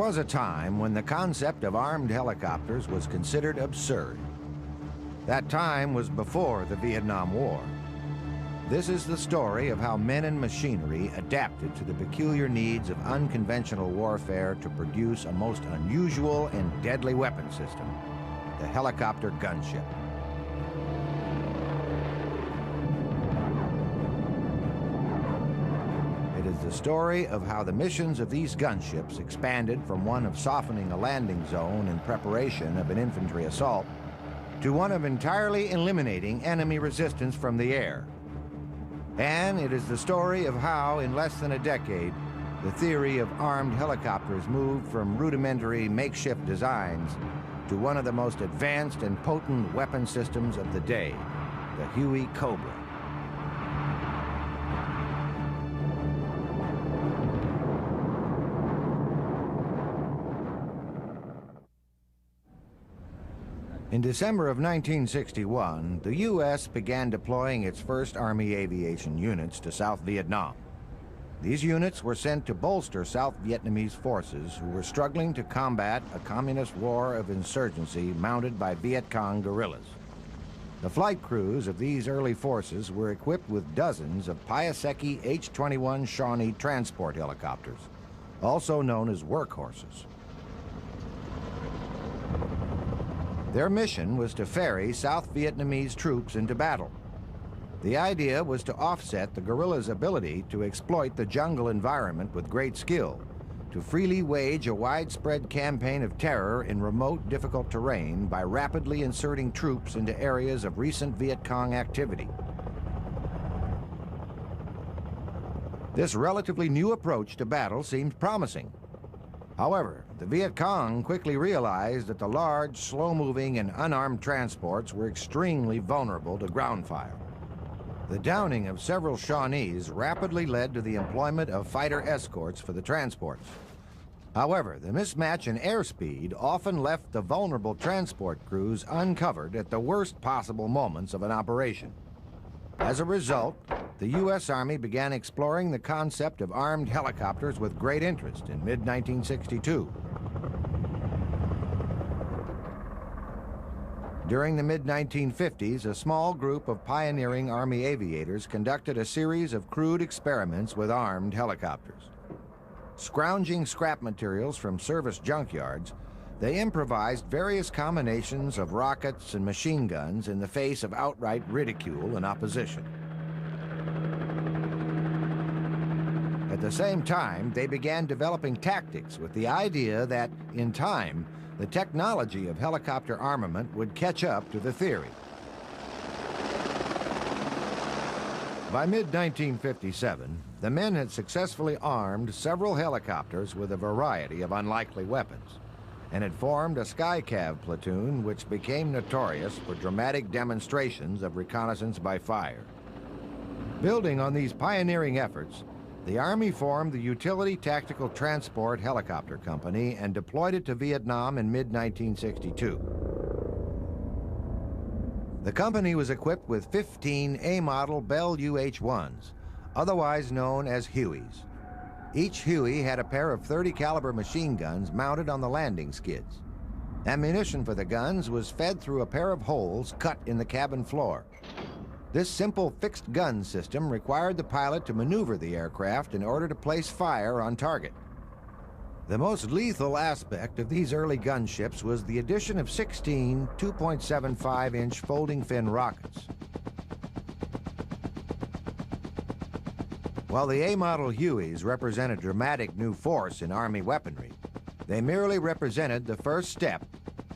was a time when the concept of armed helicopters was considered absurd. That time was before the Vietnam War. This is the story of how men and machinery adapted to the peculiar needs of unconventional warfare to produce a most unusual and deadly weapon system, the helicopter gunship. It is the story of how the missions of these gunships expanded from one of softening a landing zone in preparation of an infantry assault to one of entirely eliminating enemy resistance from the air. And it is the story of how, in less than a decade, the theory of armed helicopters moved from rudimentary makeshift designs to one of the most advanced and potent weapon systems of the day, the Huey Cobra. In December of 1961, the U.S. began deploying its first Army aviation units to South Vietnam. These units were sent to bolster South Vietnamese forces who were struggling to combat a communist war of insurgency mounted by Viet Cong guerrillas. The flight crews of these early forces were equipped with dozens of Piasecki H-21 Shawnee transport helicopters, also known as workhorses. Their mission was to ferry South Vietnamese troops into battle. The idea was to offset the guerrillas' ability to exploit the jungle environment with great skill, to freely wage a widespread campaign of terror in remote, difficult terrain by rapidly inserting troops into areas of recent Viet Cong activity. This relatively new approach to battle seemed promising. However, the Viet Cong quickly realized that the large, slow-moving, and unarmed transports were extremely vulnerable to ground fire. The downing of several Shawnees rapidly led to the employment of fighter escorts for the transports. However, the mismatch in airspeed often left the vulnerable transport crews uncovered at the worst possible moments of an operation. As a result, the U.S. Army began exploring the concept of armed helicopters with great interest in mid-1962. During the mid-1950s, a small group of pioneering Army aviators conducted a series of crude experiments with armed helicopters. Scrounging scrap materials from service junkyards, they improvised various combinations of rockets and machine guns in the face of outright ridicule and opposition. At the same time, they began developing tactics with the idea that, in time, the technology of helicopter armament would catch up to the theory. By mid-1957, the men had successfully armed several helicopters with a variety of unlikely weapons, and had formed a Skycav platoon which became notorious for dramatic demonstrations of reconnaissance by fire. Building on these pioneering efforts, the Army formed the Utility Tactical Transport Helicopter Company and deployed it to Vietnam in mid-1962. The company was equipped with 15 A-model Bell UH-1s, otherwise known as Hueys. Each Huey had a pair of .30 caliber machine guns mounted on the landing skids. Ammunition for the guns was fed through a pair of holes cut in the cabin floor. This simple fixed gun system required the pilot to maneuver the aircraft in order to place fire on target. The most lethal aspect of these early gunships was the addition of 16 2.75-inch folding fin rockets. While the A-model Hueys represent a dramatic new force in Army weaponry, they merely represented the first step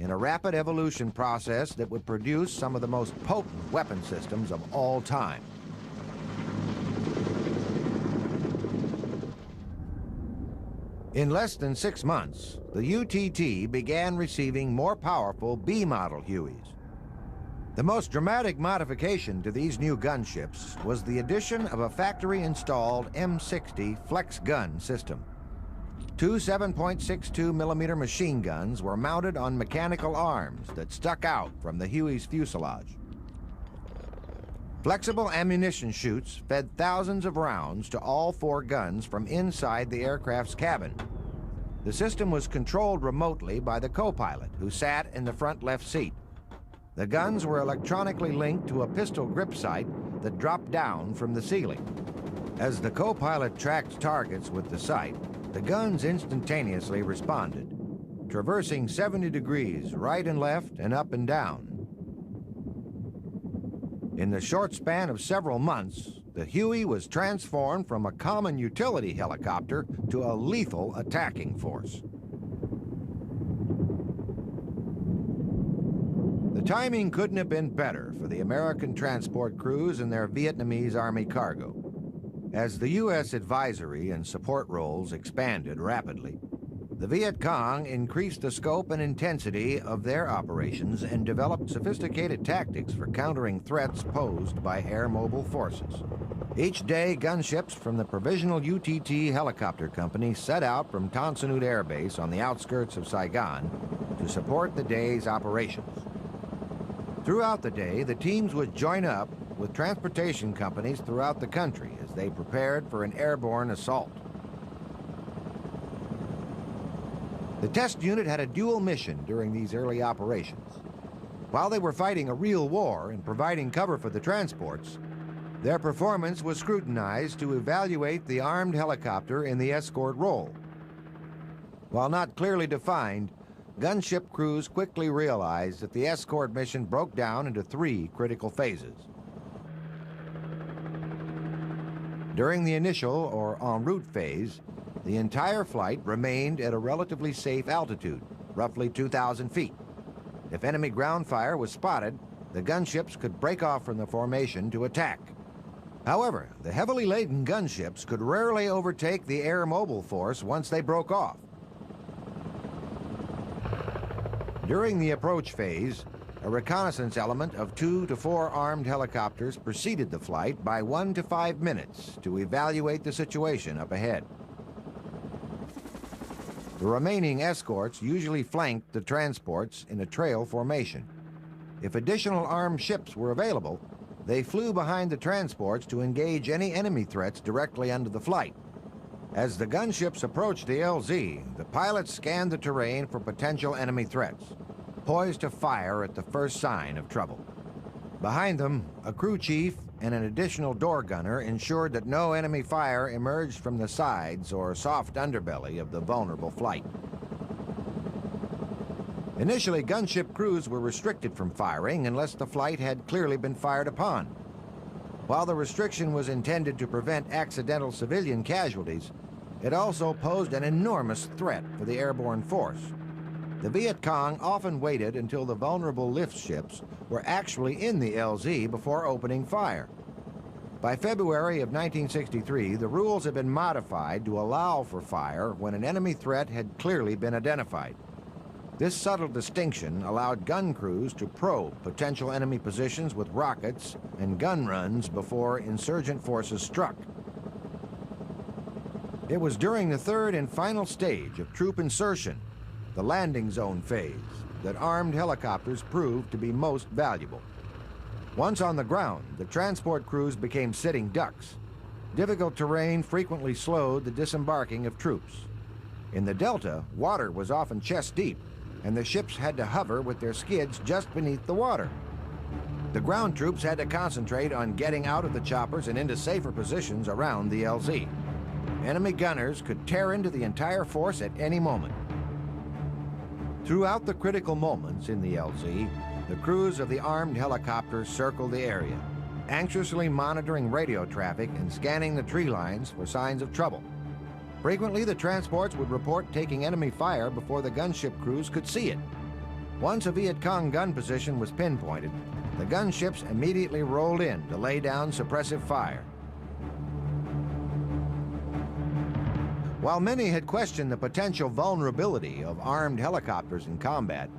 in a rapid evolution process that would produce some of the most potent weapon systems of all time. In less than 6 months, the UTT began receiving more powerful B-model Hueys. The most dramatic modification to these new gunships was the addition of a factory-installed M60 flex gun system. Two 7.62mm machine guns were mounted on mechanical arms that stuck out from the Huey's fuselage. Flexible ammunition chutes fed thousands of rounds to all 4 guns from inside the aircraft's cabin. The system was controlled remotely by the co-pilot, who sat in the front left seat. The guns were electronically linked to a pistol grip sight that dropped down from the ceiling. As the co-pilot tracked targets with the sight, the guns instantaneously responded, traversing 70 degrees right and left and up and down. In the short span of several months, the Huey was transformed from a common utility helicopter to a lethal attacking force. The timing couldn't have been better for the American transport crews and their Vietnamese Army cargo. As the U.S. advisory and support roles expanded rapidly, the Viet Cong increased the scope and intensity of their operations and developed sophisticated tactics for countering threats posed by air mobile forces. Each day, gunships from the Provisional UTT Helicopter Company set out from Tan Son Nhut Air Base on the outskirts of Saigon to support the day's operations. Throughout the day, the teams would join up with transportation companies throughout the country as they prepared for an airborne assault. The test unit had a dual mission during these early operations. While they were fighting a real war and providing cover for the transports, their performance was scrutinized to evaluate the armed helicopter in the escort role. While not clearly defined, gunship crews quickly realized that the escort mission broke down into 3 critical phases. During the initial or en route phase, the entire flight remained at a relatively safe altitude, roughly 2,000 feet. If enemy ground fire was spotted, the gunships could break off from the formation to attack. However, the heavily laden gunships could rarely overtake the air mobile force once they broke off. During the approach phase, a reconnaissance element of 2 to 4 armed helicopters preceded the flight by 1 to 5 minutes to evaluate the situation up ahead. The remaining escorts usually flanked the transports in a trail formation. If additional armed ships were available, they flew behind the transports to engage any enemy threats directly under the flight. As the gunships approached the LZ, the pilots scanned the terrain for potential enemy threats, poised to fire at the first sign of trouble. Behind them, a crew chief and an additional door gunner ensured that no enemy fire emerged from the sides or soft underbelly of the vulnerable flight. Initially, gunship crews were restricted from firing unless the flight had clearly been fired upon. While the restriction was intended to prevent accidental civilian casualties, it also posed an enormous threat for the airborne force. The Viet Cong often waited until the vulnerable lift ships were actually in the LZ before opening fire. By February of 1963, the rules had been modified to allow for fire when an enemy threat had clearly been identified. This subtle distinction allowed gun crews to probe potential enemy positions with rockets and gun runs before insurgent forces struck. It was during the third and final stage of troop insertion, the landing zone phase, that armed helicopters proved to be most valuable. Once on the ground, the transport crews became sitting ducks. Difficult terrain frequently slowed the disembarking of troops. In the Delta, water was often chest deep, and the ships had to hover with their skids just beneath the water. The ground troops had to concentrate on getting out of the choppers and into safer positions around the LZ. Enemy gunners could tear into the entire force at any moment. Throughout the critical moments in the LZ, the crews of the armed helicopters circled the area, anxiously monitoring radio traffic and scanning the tree lines for signs of trouble. Frequently, the transports would report taking enemy fire before the gunship crews could see it. Once a Viet Cong gun position was pinpointed, the gunships immediately rolled in to lay down suppressive fire. While many had questioned the potential vulnerability of armed helicopters in combat,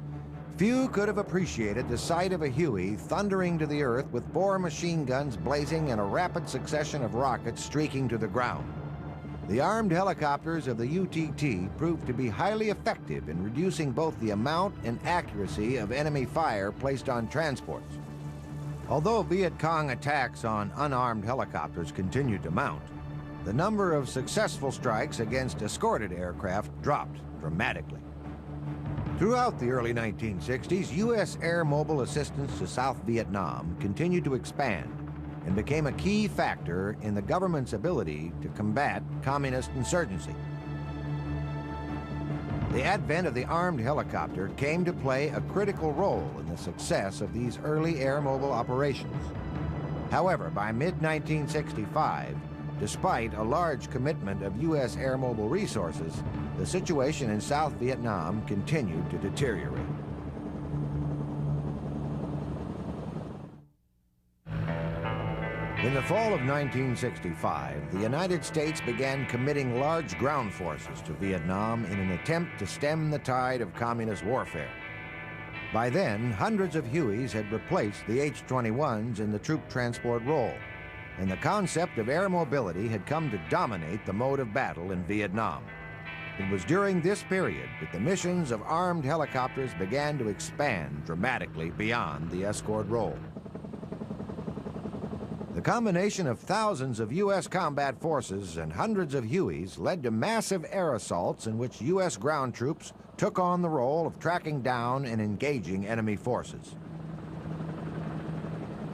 few could have appreciated the sight of a Huey thundering to the earth with 4 machine guns blazing and a rapid succession of rockets streaking to the ground. The armed helicopters of the UTT proved to be highly effective in reducing both the amount and accuracy of enemy fire placed on transports. Although Viet Cong attacks on unarmed helicopters continued to mount, the number of successful strikes against escorted aircraft dropped dramatically. dramatically. Throughout the early 1960s, U.S. air mobile assistance to South Vietnam continued to expand and became a key factor in the government's ability to combat communist insurgency. The advent of the armed helicopter came to play a critical role in the success of these early air mobile operations. However, by mid-1965, despite a large commitment of U.S. air mobile resources, the situation in South Vietnam continued to deteriorate. In the fall of 1965, the United States began committing large ground forces to Vietnam in an attempt to stem the tide of communist warfare. By then, hundreds of Hueys had replaced the H-21s in the troop transport role, and the concept of air mobility had come to dominate the mode of battle in Vietnam. It was during this period that the missions of armed helicopters began to expand dramatically beyond the escort role. The combination of thousands of U.S. combat forces and hundreds of Hueys led to massive air assaults in which U.S. ground troops took on the role of tracking down and engaging enemy forces.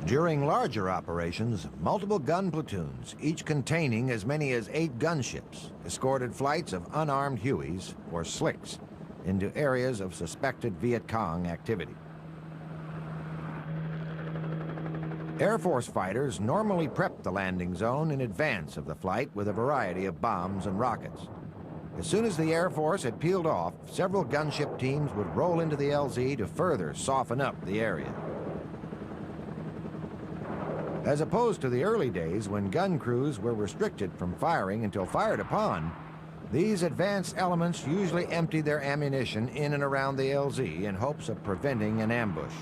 During larger operations, multiple gun platoons, each containing as many as 8 gunships, escorted flights of unarmed Hueys, or slicks, into areas of suspected Viet Cong activity. Air Force fighters normally prepped the landing zone in advance of the flight with a variety of bombs and rockets. As soon as the Air Force had peeled off, several gunship teams would roll into the LZ to further soften up the area. As opposed to the early days when gun crews were restricted from firing until fired upon, these advanced elements usually emptied their ammunition in and around the LZ in hopes of preventing an ambush.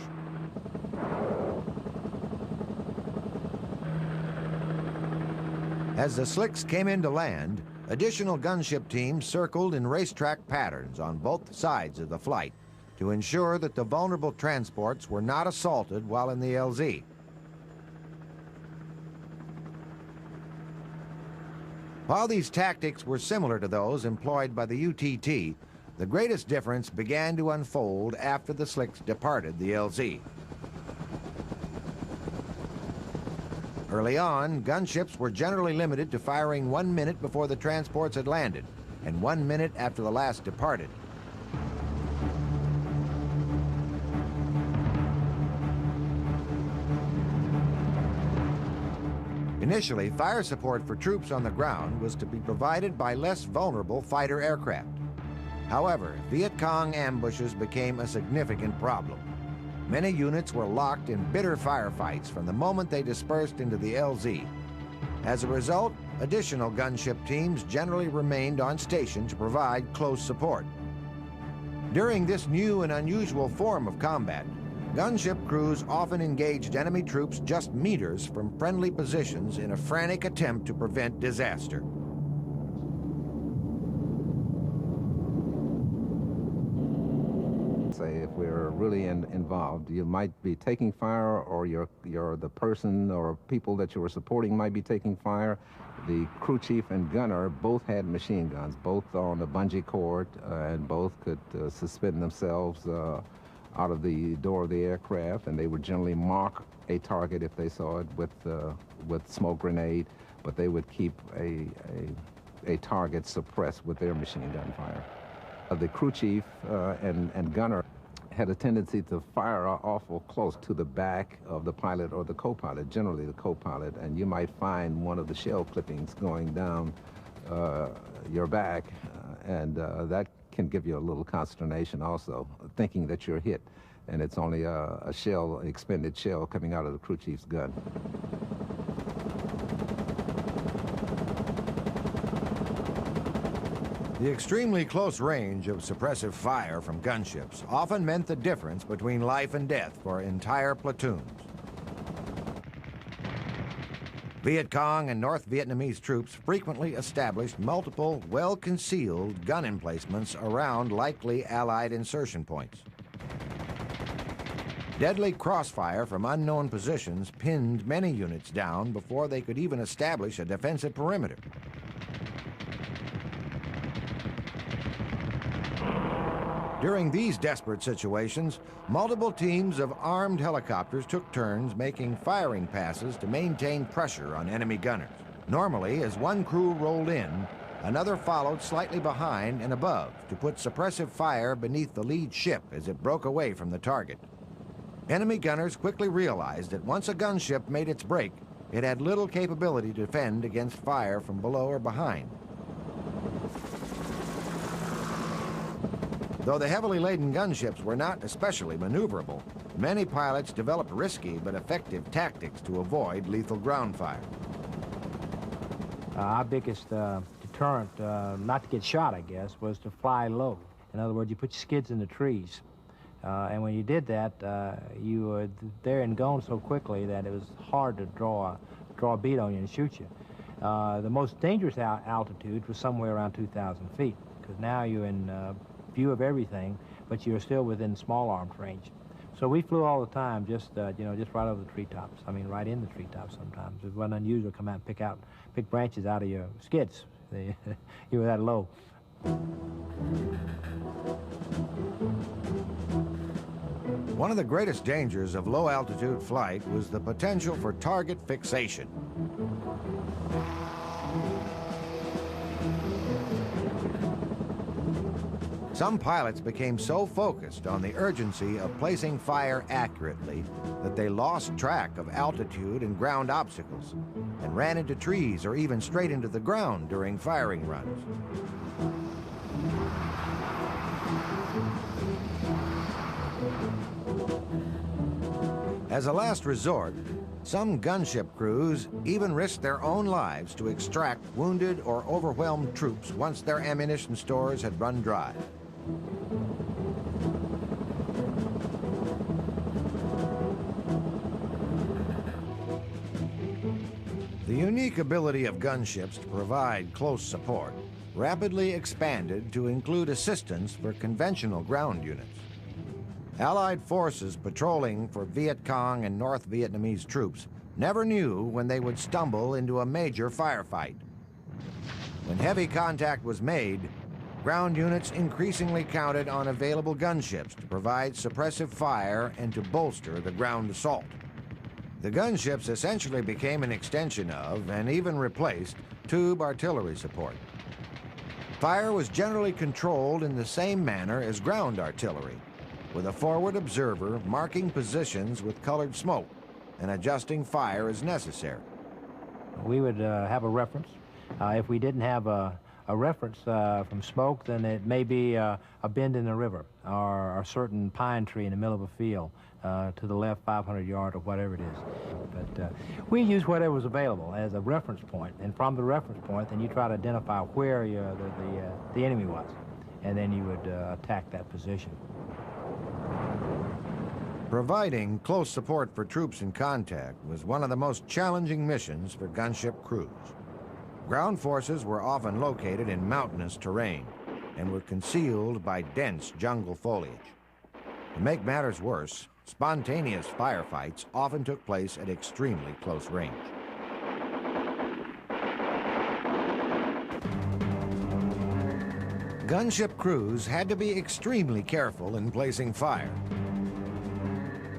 As the slicks came into land, additional gunship teams circled in racetrack patterns on both sides of the flight to ensure that the vulnerable transports were not assaulted while in the LZ. While these tactics were similar to those employed by the UTT, the greatest difference began to unfold after the slicks departed the LZ. Early on, gunships were generally limited to firing 1 minute before the transports had landed and 1 minute after the last departed. Initially, fire support for troops on the ground was to be provided by less vulnerable fighter aircraft. However, Viet Cong ambushes became a significant problem. Many units were locked in bitter firefights from the moment they dispersed into the LZ. As a result, additional gunship teams generally remained on station to provide close support. During this new and unusual form of combat, gunship crews often engaged enemy troops just meters from friendly positions in a frantic attempt to prevent disaster. Say if we're really involved, you might be taking fire, or the person or people that you were supporting might be taking fire. The crew chief and gunner both had machine guns, both on a bungee cord, and both could suspend themselves out of the door of the aircraft, and they would generally mark a target if they saw it with smoke grenade, but they would keep a target suppressed with their machine gun fire. The crew chief and gunner had a tendency to fire awful close to the back of the pilot or the co-pilot, generally the co-pilot, and you might find one of the shell clippings going down your back, and that can give you a little consternation also, thinking that you're hit, and it's only a shell, expended shell coming out of the crew chief's gun. The extremely close range of suppressive fire from gunships often meant the difference between life and death for entire platoons. Viet Cong and North Vietnamese troops frequently established multiple, well-concealed gun emplacements around likely Allied insertion points. Deadly crossfire from unknown positions pinned many units down before they could even establish a defensive perimeter. During these desperate situations, multiple teams of armed helicopters took turns making firing passes to maintain pressure on enemy gunners. Normally, as one crew rolled in, another followed slightly behind and above to put suppressive fire beneath the lead ship as it broke away from the target. Enemy gunners quickly realized that once a gunship made its break, it had little capability to defend against fire from below or behind. Though the heavily laden gunships were not especially maneuverable, many pilots developed risky but effective tactics to avoid lethal ground fire. Our biggest deterrent, not to get shot, I guess, was to fly low. In other words, you put your skids in the trees. And when you did that, you were there and gone so quickly that it was hard to draw a bead on you and shoot you. The most dangerous altitude was somewhere around 2,000 feet, because now you're in view of everything, but you're still within small arms range. So we flew all the time, just just right over the treetops. I mean, right in the treetops sometimes. It wasn't unusual to come out and pick branches out of your skids. You were that low. One of the greatest dangers of low-altitude flight was the potential for target fixation. Some pilots became so focused on the urgency of placing fire accurately that they lost track of altitude and ground obstacles and ran into trees or even straight into the ground during firing runs. As a last resort, some gunship crews even risked their own lives to extract wounded or overwhelmed troops once their ammunition stores had run dry. The unique ability of gunships to provide close support rapidly expanded to include assistance for conventional ground units. Allied forces patrolling for Viet Cong and North Vietnamese troops never knew when they would stumble into a major firefight. When heavy contact was made, ground units increasingly counted on available gunships to provide suppressive fire and to bolster the ground assault. The gunships essentially became an extension of, and even replaced, tube artillery support. Fire was generally controlled in the same manner as ground artillery, with a forward observer marking positions with colored smoke and adjusting fire as necessary. We would have a reference. If we didn't have a reference from smoke, then it may be a bend in the river or a certain pine tree in the middle of a field to the left 500 yards or whatever it is. But we use whatever was available as a reference point, and from the reference point, then you try to identify where the enemy was, and then you would attack that position. Providing close support for troops in contact was one of the most challenging missions for gunship crews. Ground forces were often located in mountainous terrain and were concealed by dense jungle foliage. To make matters worse, spontaneous firefights often took place at extremely close range. Gunship crews had to be extremely careful in placing fire.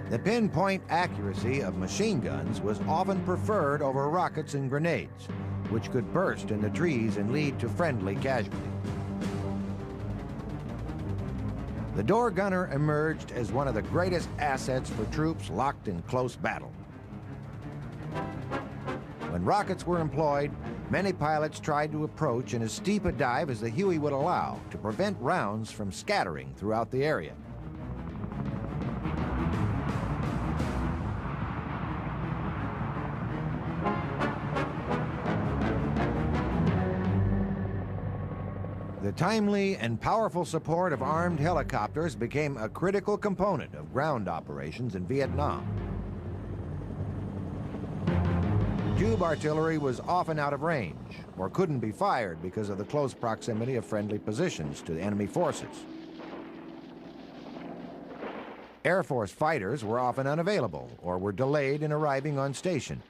The pinpoint accuracy of machine guns was often preferred over rockets and grenades, which could burst in the trees and lead to friendly casualties. The door gunner emerged as one of the greatest assets for troops locked in close battle. When rockets were employed, many pilots tried to approach in as steep a dive as the Huey would allow to prevent rounds from scattering throughout the area. The timely and powerful support of armed helicopters became a critical component of ground operations in Vietnam. Tube artillery was often out of range or couldn't be fired because of the close proximity of friendly positions to the enemy forces. Air Force fighters were often unavailable or were delayed in arriving on station.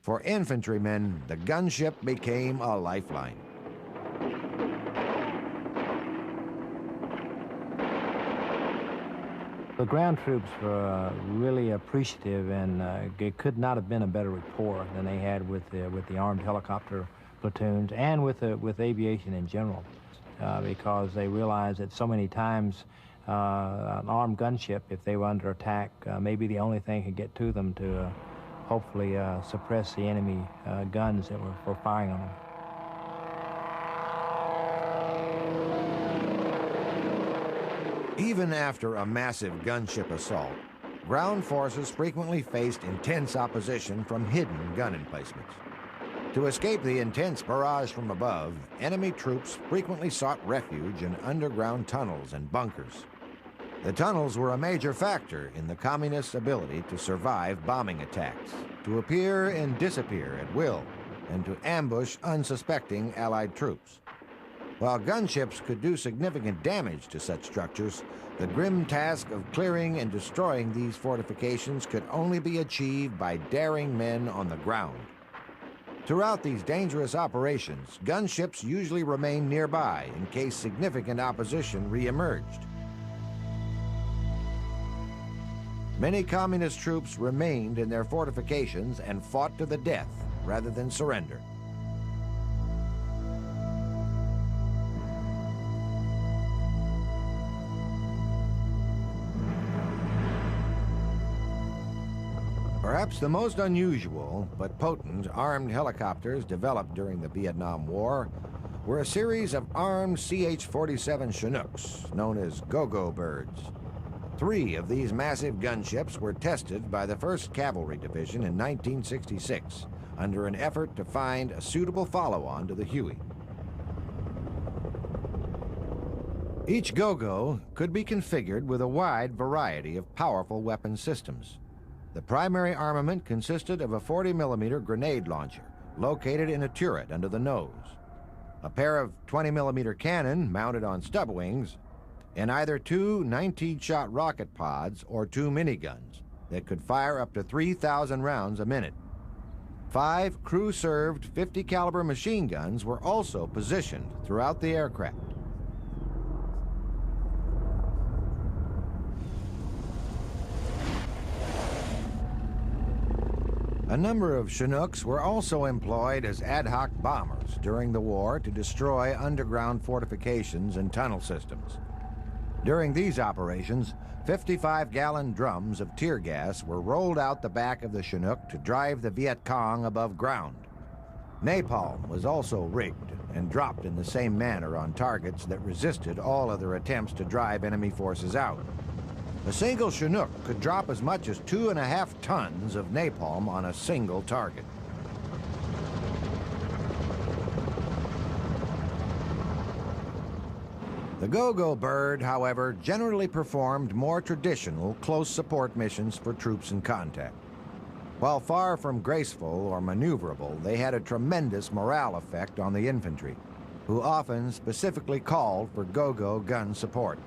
For infantrymen, the gunship became a lifeline. The ground troops were really appreciative, and it could not have been a better rapport than they had with the armed helicopter platoons and with aviation in general, because they realized that so many times an armed gunship, if they were under attack, maybe the only thing could get to them to hopefully suppress the enemy guns that were firing on them. Even after a massive gunship assault, ground forces frequently faced intense opposition from hidden gun emplacements. To escape the intense barrage from above, enemy troops frequently sought refuge in underground tunnels and bunkers. The tunnels were a major factor in the communists' ability to survive bombing attacks, to appear and disappear at will, and to ambush unsuspecting Allied troops. While gunships could do significant damage to such structures, the grim task of clearing and destroying these fortifications could only be achieved by daring men on the ground. Throughout these dangerous operations, gunships usually remained nearby in case significant opposition re-emerged. Many communist troops remained in their fortifications and fought to the death rather than surrender. Perhaps the most unusual but potent armed helicopters developed during the Vietnam War were a series of armed CH-47 Chinooks, known as go-go birds. 3 of these massive gunships were tested by the 1st Cavalry Division in 1966 under an effort to find a suitable follow-on to the Huey. Each go-go could be configured with a wide variety of powerful weapon systems. The primary armament consisted of a 40mm grenade launcher located in a turret under the nose, a pair of 20mm cannon mounted on stub wings, and either 2 19-shot rocket pods or 2 miniguns that could fire up to 3,000 rounds a minute. 5 crew-served 50-caliber machine guns were also positioned throughout the aircraft. A number of Chinooks were also employed as ad hoc bombers during the war to destroy underground fortifications and tunnel systems. During these operations, 55-gallon drums of tear gas were rolled out the back of the Chinook to drive the Viet Cong above ground. Napalm was also rigged and dropped in the same manner on targets that resisted all other attempts to drive enemy forces out. A single Chinook could drop as much as 2.5 tons of napalm on a single target. The go-go bird, however, generally performed more traditional close support missions for troops in contact. While far from graceful or maneuverable, they had a tremendous morale effect on the infantry, who often specifically called for go-go gun support.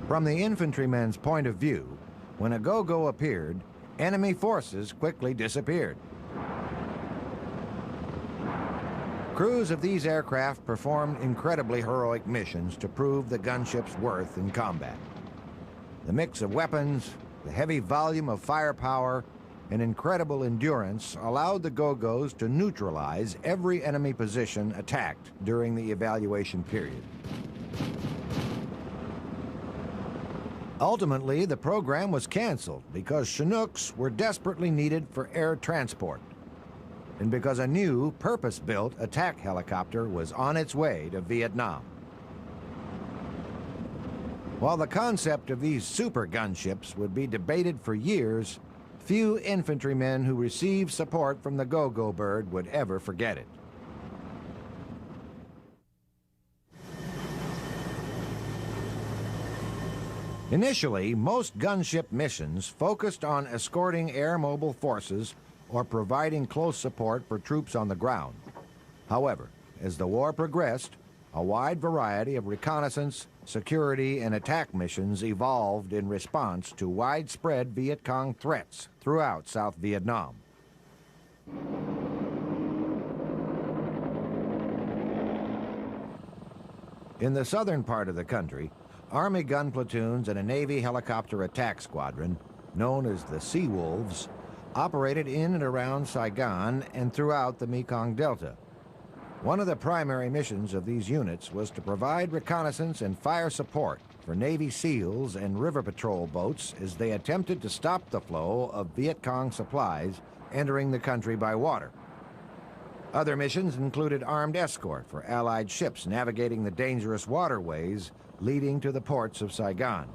From the infantryman's point of view, when a go-go appeared, enemy forces quickly disappeared. Crews of these aircraft performed incredibly heroic missions to prove the gunship's worth in combat. The mix of weapons, the heavy volume of firepower, and incredible endurance allowed the go-go's to neutralize every enemy position attacked during the evaluation period. Ultimately, the program was canceled because Chinooks were desperately needed for air transport, and because a new, purpose-built attack helicopter was on its way to Vietnam. While the concept of these super gunships would be debated for years, few infantrymen who received support from the go-go bird would ever forget it. Initially, most gunship missions focused on escorting air mobile forces or providing close support for troops on the ground. However, as the war progressed, a wide variety of reconnaissance, security, and attack missions evolved in response to widespread Viet Cong threats throughout South Vietnam. In the southern part of the country, Army gun platoons and a Navy helicopter attack squadron, known as the Sea Wolves, operated in and around Saigon and throughout the Mekong Delta. One of the primary missions of these units was to provide reconnaissance and fire support for Navy SEALs and river patrol boats as they attempted to stop the flow of Viet Cong supplies entering the country by water. Other missions included armed escort for Allied ships navigating the dangerous waterways leading to the ports of Saigon.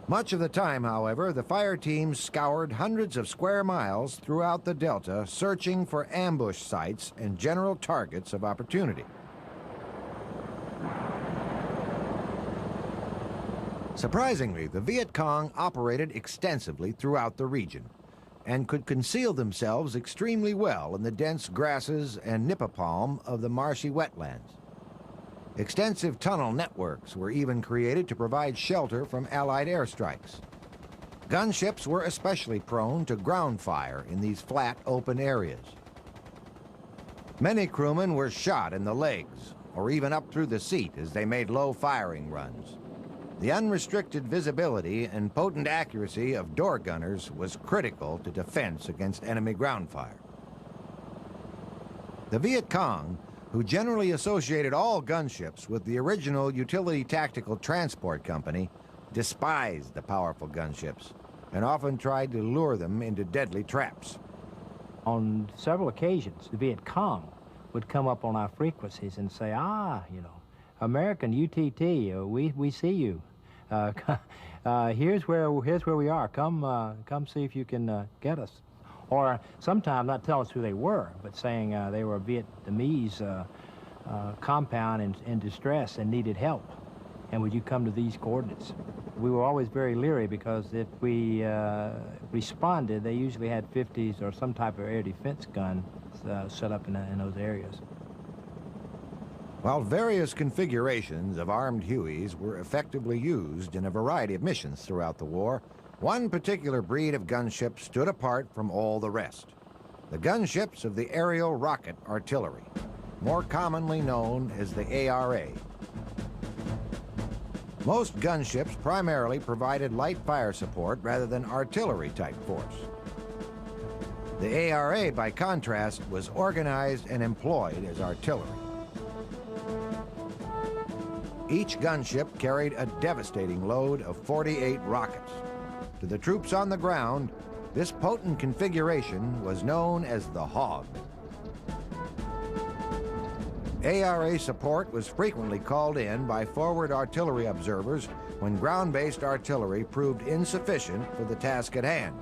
Much of the time, however, the fire teams scoured hundreds of square miles throughout the Delta, searching for ambush sites and general targets of opportunity. Surprisingly, the Viet Cong operated extensively throughout the region and could conceal themselves extremely well in the dense grasses and nipa palm of the marshy wetlands. Extensive tunnel networks were even created to provide shelter from Allied airstrikes. Gunships were especially prone to ground fire in these flat, open areas. Many crewmen were shot in the legs or even up through the seat as they made low firing runs. The unrestricted visibility and potent accuracy of door gunners was critical to defense against enemy ground fire. The Viet Cong, who generally associated all gunships with the original utility tactical transport company, despised the powerful gunships and often tried to lure them into deadly traps. On several occasions, the Viet Cong would come up on our frequencies and say, American UTT, we see you. Here's where we are. Come see if you can get us. Or sometimes not tell us who they were, but saying they were a Vietnamese compound in distress and needed help. And would you come to these coordinates? We were always very leery because if we responded, they usually had 50s or some type of air defense gun set up in those areas. While various configurations of armed Hueys were effectively used in a variety of missions throughout the war, one particular breed of gunship stood apart from all the rest. The gunships of the Aerial Rocket Artillery, more commonly known as the ARA. Most gunships primarily provided light fire support rather than artillery-type force. The ARA, by contrast, was organized and employed as artillery. Each gunship carried a devastating load of 48 rockets. To the troops on the ground, this potent configuration was known as the Hog. ARA support was frequently called in by forward artillery observers when ground-based artillery proved insufficient for the task at hand.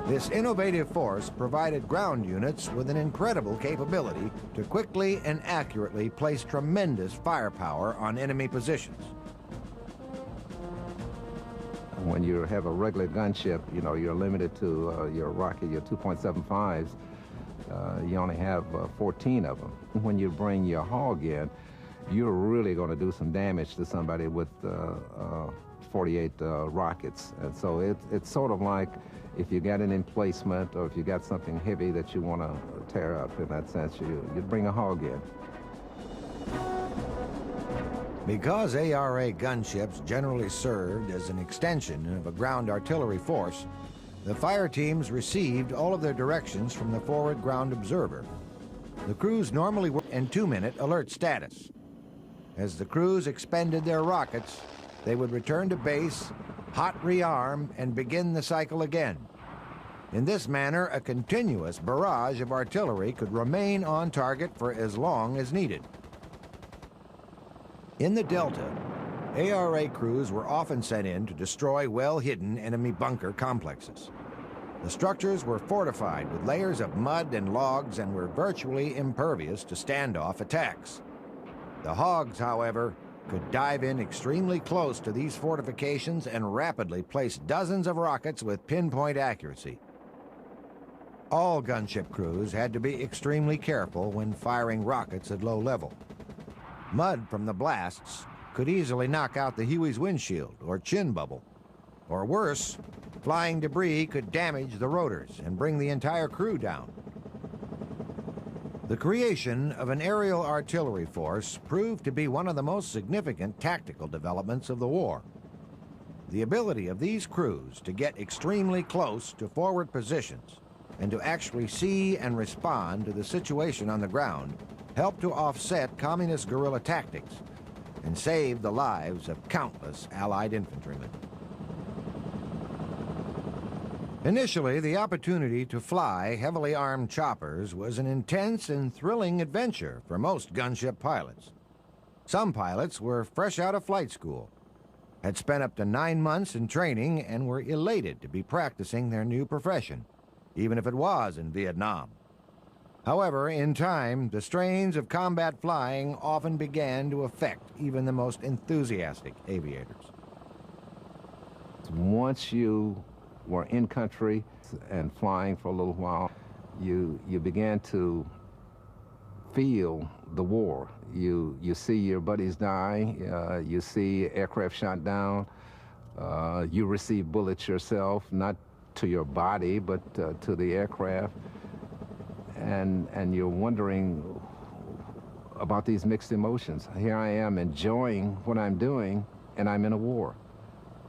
This innovative force provided ground units with an incredible capability to quickly and accurately place tremendous firepower on enemy positions. When you have a regular gunship, you're limited to your rocket, your 2.75s. You only have 14 of them. When you bring your Hog in, you're really going to do some damage to somebody with 48 rockets. And so it's sort of like if you got an emplacement or if you got something heavy that you want to tear up, in that sense, you bring a Hog in. Because ARA gunships generally served as an extension of a ground artillery force, the fire teams received all of their directions from the forward ground observer. The crews normally were in 2-minute alert status. As the crews expended their rockets, they would return to base, hot rearm, and begin the cycle again. In this manner, a continuous barrage of artillery could remain on target for as long as needed. In the Delta, ARA crews were often sent in to destroy well-hidden enemy bunker complexes. The structures were fortified with layers of mud and logs and were virtually impervious to standoff attacks. The Hogs, however, could dive in extremely close to these fortifications and rapidly place dozens of rockets with pinpoint accuracy. All gunship crews had to be extremely careful when firing rockets at low level. Mud from the blasts could easily knock out the Huey's windshield or chin bubble. Or worse, flying debris could damage the rotors and bring the entire crew down. The creation of an aerial artillery force proved to be one of the most significant tactical developments of the war. The ability of these crews to get extremely close to forward positions and to actually see and respond to the situation on the ground helped to offset communist guerrilla tactics and save the lives of countless Allied infantrymen. Initially, the opportunity to fly heavily armed choppers was an intense and thrilling adventure for most gunship pilots. Some pilots were fresh out of flight school, had spent up to 9 months in training, and were elated to be practicing their new profession, even if it was in Vietnam. However, in time, the strains of combat flying often began to affect even the most enthusiastic aviators. Once you were in country and flying for a little while, you began to feel the war. You see your buddies die, you see aircraft shot down, you receive bullets yourself, not to your body, but to the aircraft. And you're wondering about these mixed emotions. Here I am enjoying what I'm doing, and I'm in a war.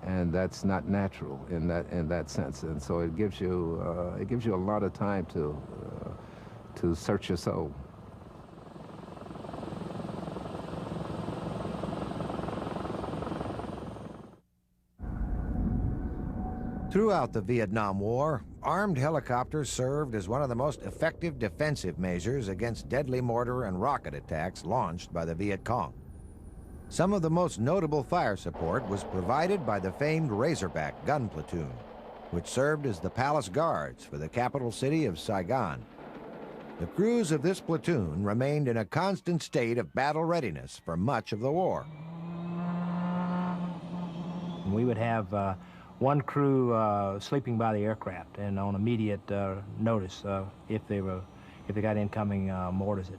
And that's not natural in that sense. And so it gives you a lot of time to search your soul. Throughout the Vietnam War, armed helicopters served as one of the most effective defensive measures against deadly mortar and rocket attacks launched by the Viet Cong. Some of the most notable fire support was provided by the famed Razorback gun platoon, which served as the palace guards for the capital city of Saigon. The crews of this platoon remained in a constant state of battle readiness for much of the war. We would have one crew sleeping by the aircraft and on immediate notice if they got incoming mortars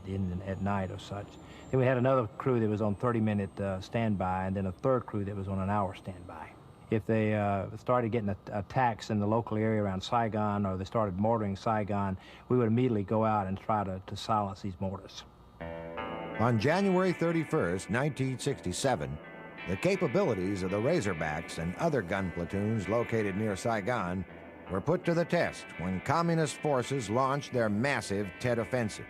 at night or such. Then we had another crew that was on 30-minute standby, and then a third crew that was on an hour standby. If they started getting attacks in the local area around Saigon, or they started mortaring Saigon, we would immediately go out and try to silence these mortars. On January 31st, 1967, the capabilities of the Razorbacks and other gun platoons located near Saigon were put to the test when Communist forces launched their massive Tet Offensive.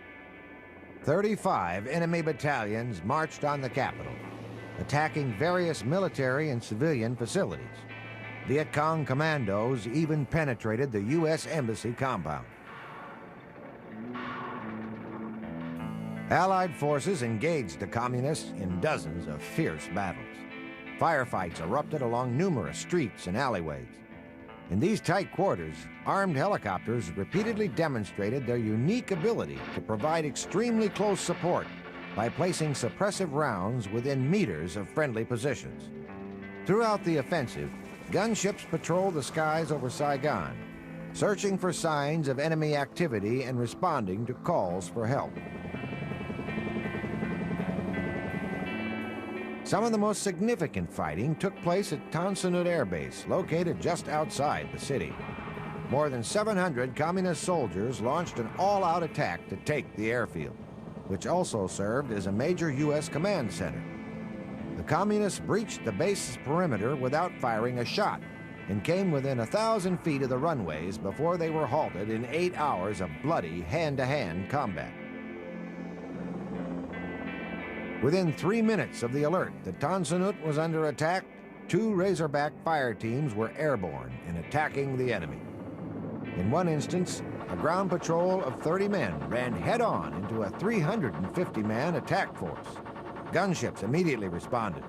35 enemy battalions marched on the capital, attacking various military and civilian facilities. Viet Cong commandos even penetrated the U.S. Embassy compound. Allied forces engaged the Communists in dozens of fierce battles. Firefights erupted along numerous streets and alleyways. In these tight quarters, armed helicopters repeatedly demonstrated their unique ability to provide extremely close support by placing suppressive rounds within meters of friendly positions. Throughout the offensive, gunships patrolled the skies over Saigon, searching for signs of enemy activity and responding to calls for help. Some of the most significant fighting took place at Tan Son Nhut Air Base, located just outside the city. More than 700 Communist soldiers launched an all-out attack to take the airfield, which also served as a major U.S. command center. The Communists breached the base's perimeter without firing a shot and came within 1,000 feet of the runways before they were halted in 8 hours of bloody hand-to-hand combat. Within 3 minutes of the alert that Tan Son Nhut was under attack, 2 Razorback fire teams were airborne in attacking the enemy. In one instance, a ground patrol of 30 men ran head-on into a 350-man attack force. Gunships immediately responded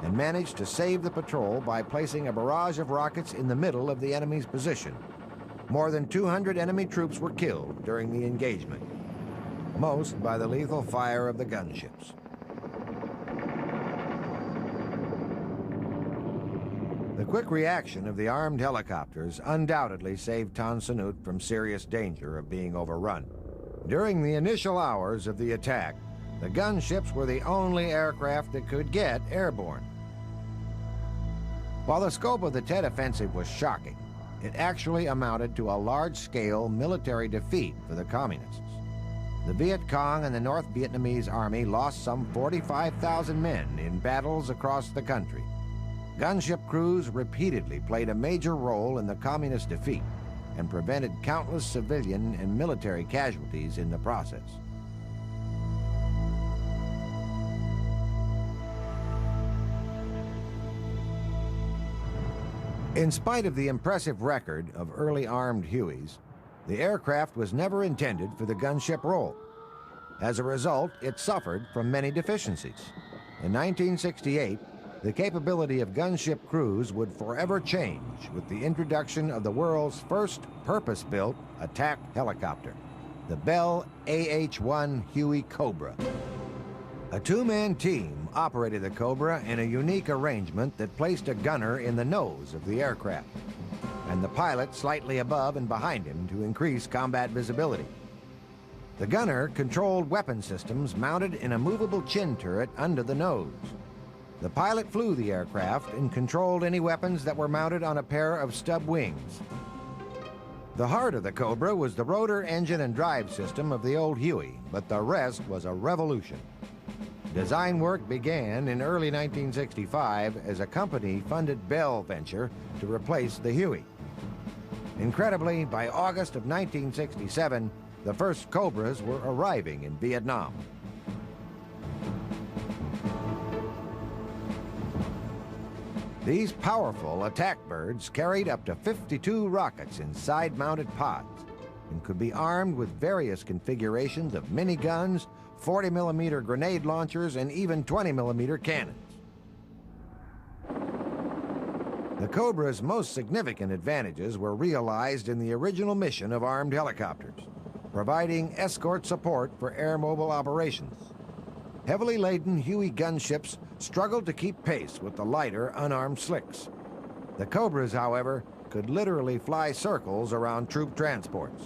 and managed to save the patrol by placing a barrage of rockets in the middle of the enemy's position. More than 200 enemy troops were killed during the engagement, most by the lethal fire of the gunships. The quick reaction of the armed helicopters undoubtedly saved Tan Son Nhut from serious danger of being overrun. During the initial hours of the attack, the gunships were the only aircraft that could get airborne. While the scope of the Tet Offensive was shocking, it actually amounted to a large-scale military defeat for the Communists. the Viet Cong and the North Vietnamese Army lost some 45,000 men in battles across the country. Gunship crews repeatedly played a major role in the communist defeat and prevented countless civilian and military casualties in the process. In spite of the impressive record of early armed Hueys, the aircraft was never intended for the gunship role. As a result, it suffered from many deficiencies. In 1968, the capability of gunship crews would forever change with the introduction of the world's first purpose-built attack helicopter, the Bell AH-1 Huey Cobra. A two-man team operated the Cobra in a unique arrangement that placed a gunner in the nose of the aircraft, and the pilot slightly above and behind him to increase combat visibility. The gunner controlled weapon systems mounted in a movable chin turret under the nose. The pilot flew the aircraft and controlled any weapons that were mounted on a pair of stub wings. The heart of the Cobra was the rotor, engine, and drive system of the old Huey, but the rest was a revolution. Design work began in early 1965 as a company-funded Bell venture to replace the Huey. Incredibly, by August of 1967, the first Cobras were arriving in Vietnam. These powerful attack birds carried up to 52 rockets in side-mounted pods and could be armed with various configurations of miniguns, 40mm grenade launchers, and even 20mm cannons. The Cobra's most significant advantages were realized in the original mission of armed helicopters, providing escort support for air mobile operations. Heavily laden Huey gunships struggled to keep pace with the lighter, unarmed slicks. The Cobras, however, could literally fly circles around troop transports.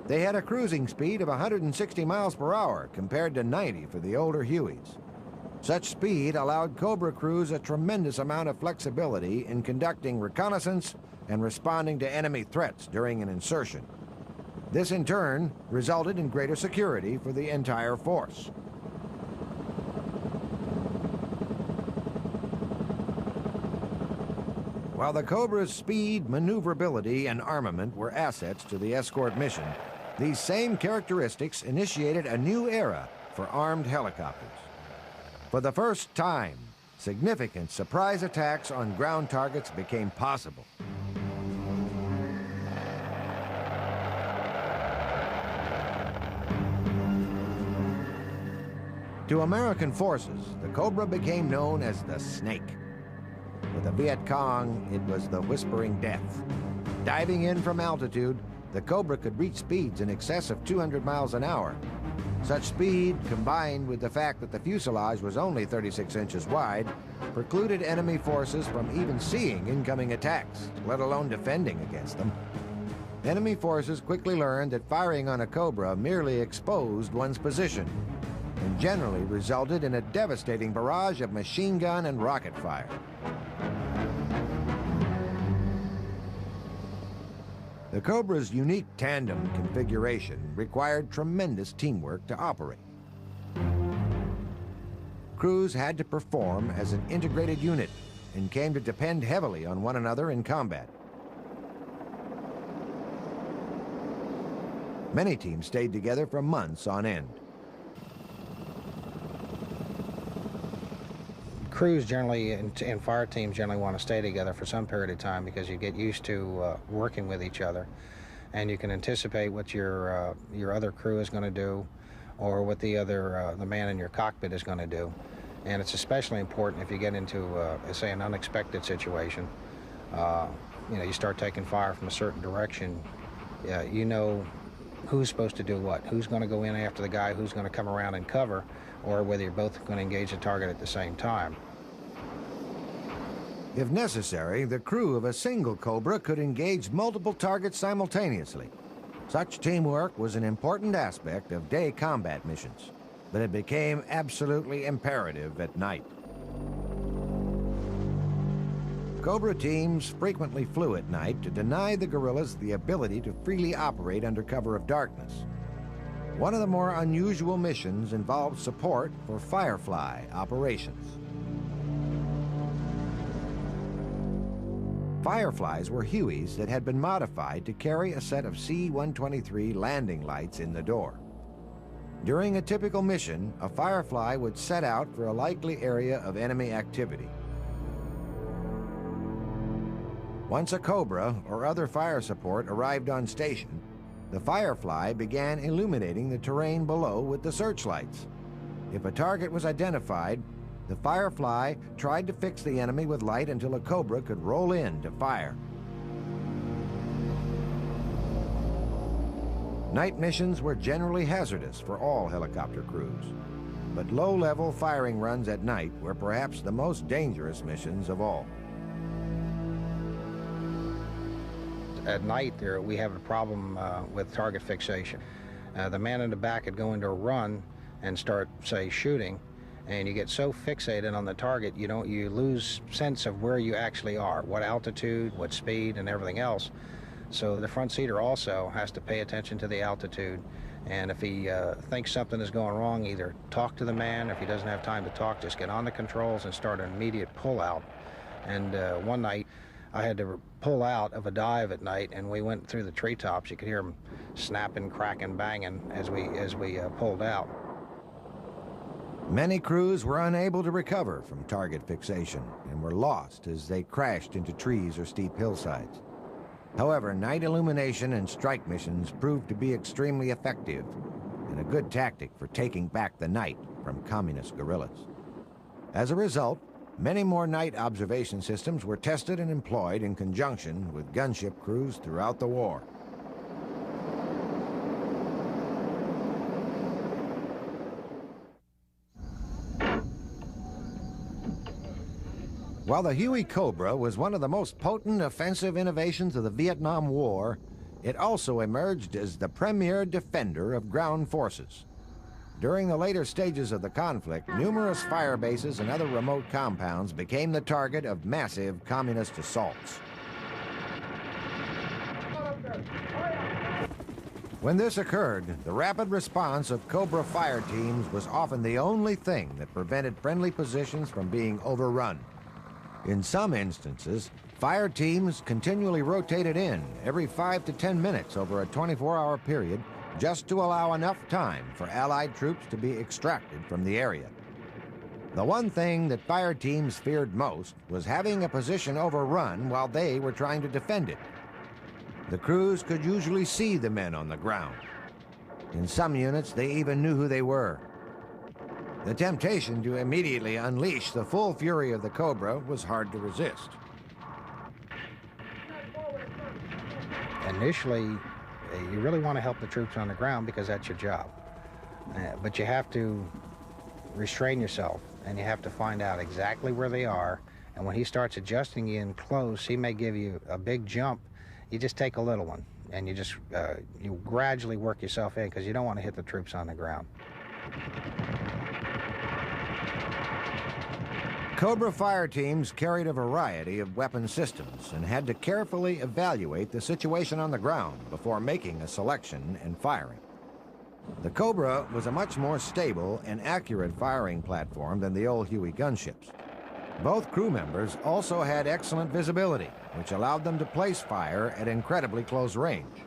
They had a cruising speed of 160 miles per hour compared to 90 for the older Hueys. Such speed allowed Cobra crews a tremendous amount of flexibility in conducting reconnaissance and responding to enemy threats during an insertion. This, in turn, resulted in greater security for the entire force. While the Cobra's speed, maneuverability, and armament were assets to the escort mission, these same characteristics initiated a new era for armed helicopters. For the first time, significant surprise attacks on ground targets became possible. To American forces, the Cobra became known as the Snake. With the Viet Cong, it was the Whispering Death. Diving in from altitude, the Cobra could reach speeds in excess of 200 miles an hour. Such speed, combined with the fact that the fuselage was only 36 inches wide, precluded enemy forces from even seeing incoming attacks, let alone defending against them. Enemy forces quickly learned that firing on a Cobra merely exposed one's position and generally resulted in a devastating barrage of machine gun and rocket fire. The Cobra's unique tandem configuration required tremendous teamwork to operate. Crews had to perform as an integrated unit and came to depend heavily on one another in combat. Many teams stayed together for months on end. Crews generally, and fire teams generally want to stay together for some period of time because you get used to working with each other, and you can anticipate what your other crew is going to do, or what the man in your cockpit is going to do. And it's especially important if you get into, say, an unexpected situation. You start taking fire from a certain direction. You know who's supposed to do what, who's going to go in after the guy, who's going to come around and cover, or whether you're both going to engage the target at the same time. If necessary, the crew of a single Cobra could engage multiple targets simultaneously. Such teamwork was an important aspect of day combat missions, but it became absolutely imperative at night. Cobra teams frequently flew at night to deny the guerrillas the ability to freely operate under cover of darkness. One of the more unusual missions involved support for Firefly operations. Fireflies were Hueys that had been modified to carry a set of C-123 landing lights in the door. During a typical mission, a Firefly would set out for a likely area of enemy activity. Once a Cobra or other fire support arrived on station, the Firefly began illuminating the terrain below with the searchlights. If a target was identified, the Firefly tried to fix the enemy with light until a Cobra could roll in to fire. Night missions were generally hazardous for all helicopter crews, but low-level firing runs at night were perhaps the most dangerous missions of all. At night there, we have a problem with target fixation. The man in the back could go into a run and start, say, shooting, and you get so fixated on the target, you lose sense of where you actually are, what altitude, what speed, and everything else. So the front seater also has to pay attention to the altitude, and if he thinks something is going wrong, either talk to the man, or if he doesn't have time to talk, just get on the controls and start an immediate pull-out. And one night, I had to pull out of a dive at night, and we went through the treetops. You could hear them snapping, cracking, banging as we pulled out. Many crews were unable to recover from target fixation and were lost as they crashed into trees or steep hillsides. However, night illumination and strike missions proved to be extremely effective and a good tactic for taking back the night from communist guerrillas. As a result, many more night observation systems were tested and employed in conjunction with gunship crews throughout the war. While the Huey Cobra was one of the most potent offensive innovations of the Vietnam War, it also emerged as the premier defender of ground forces. During the later stages of the conflict, numerous fire bases and other remote compounds became the target of massive communist assaults. When this occurred, the rapid response of Cobra fire teams was often the only thing that prevented friendly positions from being overrun. In some instances, fire teams continually rotated in every 5 to 10 minutes over a 24-hour period just to allow enough time for Allied troops to be extracted from the area. The one thing that fire teams feared most was having a position overrun while they were trying to defend it. The crews could usually see the men on the ground. In some units, they even knew who they were. The temptation to immediately unleash the full fury of the Cobra was hard to resist. Initially, you really want to help the troops on the ground because that's your job. But you have to restrain yourself, and you have to find out exactly where they are. And when he starts adjusting you in close, he may give you a big jump. You just take a little one, and you just you gradually work yourself in because you don't want to hit the troops on the ground. Cobra fire teams carried a variety of weapon systems and had to carefully evaluate the situation on the ground before making a selection and firing. The Cobra was a much more stable and accurate firing platform than the old Huey gunships. Both crew members also had excellent visibility, which allowed them to place fire at incredibly close range.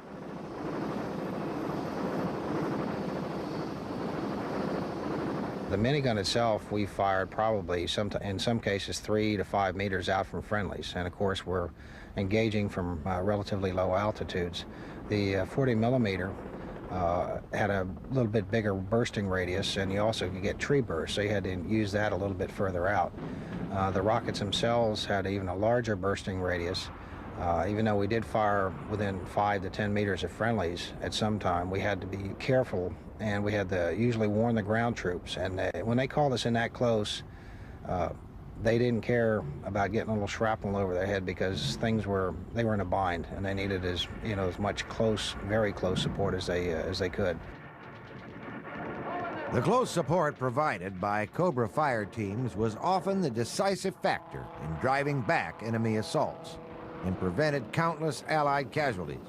The minigun itself, we fired probably in some cases 3 to 5 meters out from friendlies, and of course we're engaging from relatively low altitudes. The 40 millimeter had a little bit bigger bursting radius, and you also could get tree bursts, so you had to use that a little bit further out. The rockets themselves had even a larger bursting radius. Even though we did fire within 5 to 10 meters of friendlies at some time, we had to be careful, and we had to usually warn the ground troops. And when they called us in that close, they didn't care about getting a little shrapnel over their head because they were in a bind, and they needed as much very close support as they could. The close support provided by Cobra fire teams was often the decisive factor in driving back enemy assaults and prevented countless Allied casualties.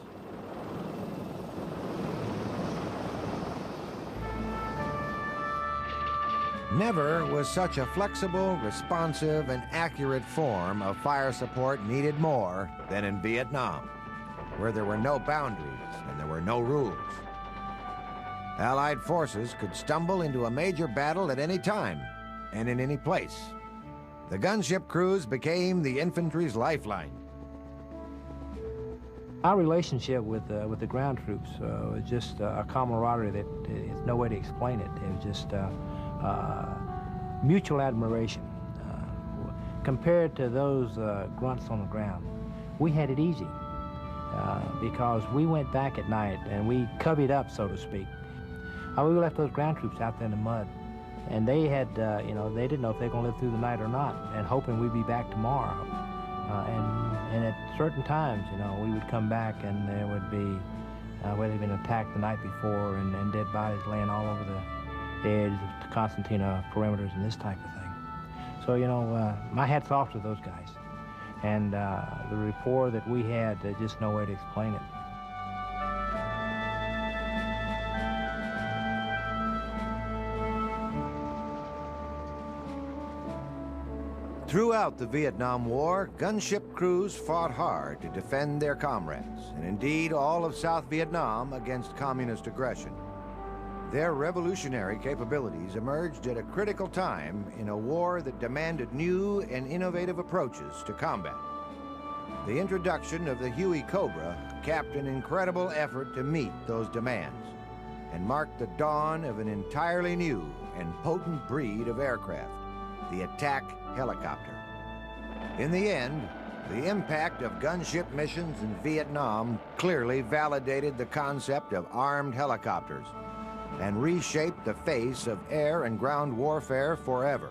Never was such a flexible, responsive, and accurate form of fire support needed more than in Vietnam, where there were no boundaries and there were no rules. Allied forces could stumble into a major battle at any time and in any place. The gunship crews became the infantry's lifeline. Our relationship with the ground troops was just a camaraderie that is no way to explain it. It was just mutual admiration. Compared to those grunts on the ground, we had it easy because we went back at night and we covied up, so to speak. We left those ground troops out there in the mud, and they had, you know, they didn't know if they were going to live through the night or not, and hoping we'd be back tomorrow. And at certain times, you know, we would come back and there would be where they'd been attacked the night before and dead bodies laying all over the edge of the concertina perimeters and this type of thing. So, you know, my hat's off to those guys. And the rapport that we had, there's just no way to explain it. Throughout the Vietnam War, gunship crews fought hard to defend their comrades, and indeed all of South Vietnam, against communist aggression. Their revolutionary capabilities emerged at a critical time in a war that demanded new and innovative approaches to combat. The introduction of the Huey Cobra capped an incredible effort to meet those demands and marked the dawn of an entirely new and potent breed of aircraft, the attack helicopter. In the end, the impact of gunship missions in Vietnam clearly validated the concept of armed helicopters and reshaped the face of air and ground warfare forever.